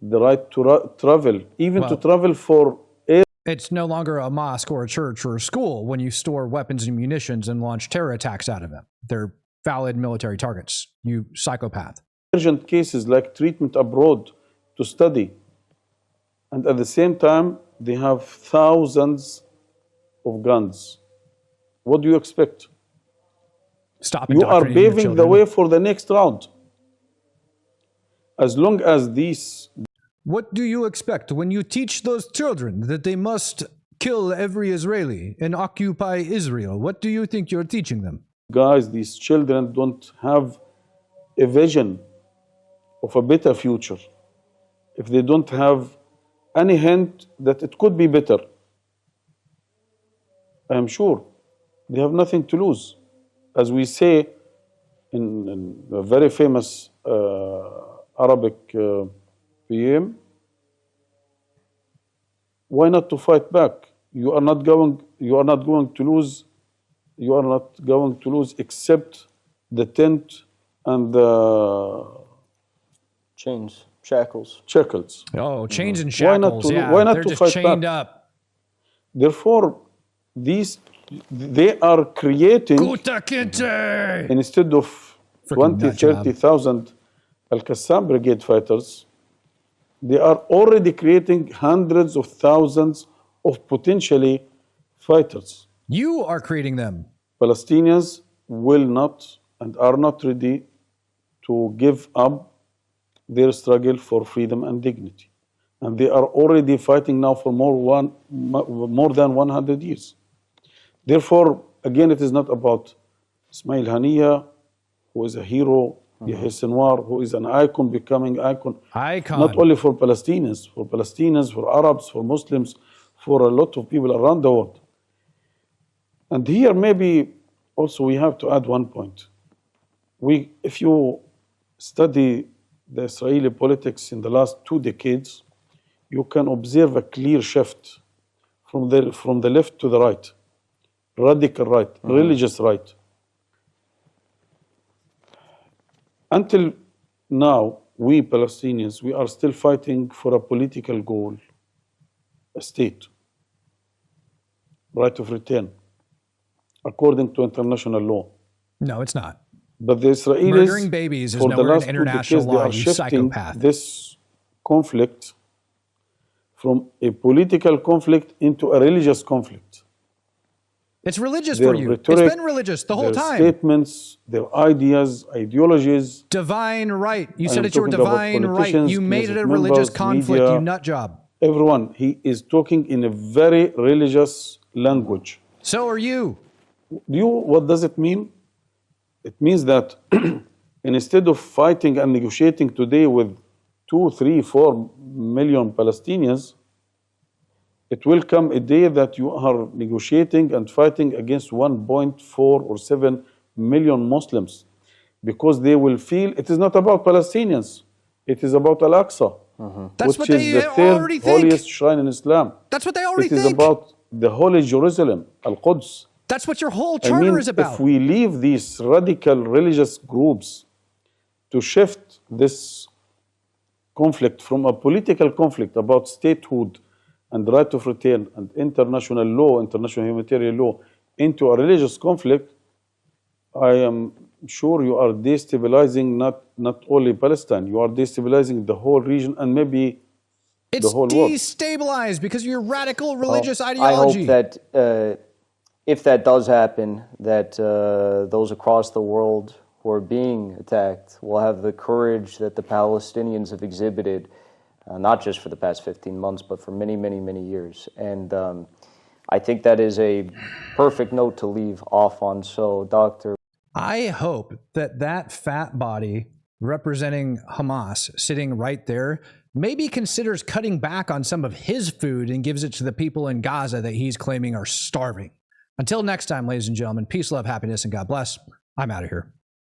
the right to travel, even to travel for air. It's no longer a mosque or a church or a school when you store weapons and munitions and launch terror attacks out of them. They're valid military targets, you psychopath. Urgent cases like treatment abroad to study. And at the same time, they have thousands of guns. What do you expect? Stop You are indoctrinating the paving the children. way for the next round. As long as these... What do you expect when you teach those children that they must kill every Israeli and occupy Israel? What do you think you're teaching them? guys, these children don't have a vision of a better future, if they don't have any hint that it could be better, I am sure they have nothing to lose. As we say in a very famous Arabic poem, why not to fight back? You are not going to lose. You are not going to lose except the tent and the chains, shackles. shackles. Oh, chains and shackles. Why not They're to just fight chained back? up. Therefore, they are creating, Kuta Kinte! instead of Freaking 20, nut job. 30,000 Al-Qassam Brigade fighters, they are already creating hundreds of thousands of potentially fighters. You are creating them. Palestinians will not and are not ready to give up their struggle for freedom and dignity. And they are already fighting now for more than 100 years. Therefore, again, it is not about Ismail Haniya, who is a hero, Yahya Sinwar, who is an icon, becoming icon. Icon. Not only for Palestinians, for Arabs, for Muslims, for a lot of people around the world. And here maybe also we have to add one point. If you study the Israeli politics in the last 2 decades, you can observe a clear shift from the left to the right, radical right, religious right. Until now, we Palestinians, we are still fighting for a political goal, a state, right of return, according to international law. No, it's not. But the Israelis, Murdering babies is for the nowhere in last 2 international decades, law, they are you shifting psychopath. this conflict from a political conflict into a religious conflict. It's religious Their for you. rhetoric, It's been religious the whole their time. statements, their ideas, ideologies. Divine right. You I said am it's your talking about divine right. politicians, You made it a Knesset religious members, conflict, media. you nut job. Everyone, he is talking in a very religious language. So are you. What does it mean? It means that instead of fighting and negotiating today with 2, 3, 4 million Palestinians, it will come a day that you are negotiating and fighting against 1.4 or 7 million Muslims, because they will feel it is not about Palestinians, it is about Al-Aqsa, That's what which is they the third already think. holiest shrine in Islam. That's what they already It is think. about the Holy Jerusalem, Al-Quds. That's what your whole I charter mean, is about. if we leave these radical religious groups to shift this conflict from a political conflict about statehood and right of return and international law, international humanitarian law, into a religious conflict, I am sure you are destabilizing not only Palestine, you are destabilizing the whole region and maybe It's the whole world. destabilized because of your radical religious I ideology. hope that if that does happen, that those across the world who are being attacked will have the courage that the Palestinians have exhibited, not just for the past 15 months, but for many, many, many years. And I think that is a perfect note to leave off on. So, Dr. I hope that that fat body representing Hamas sitting right there maybe considers cutting back on some of his food and gives it to the people in Gaza that he's claiming are starving. Until next time, ladies and gentlemen, peace, love, happiness, and God bless. I'm out of here.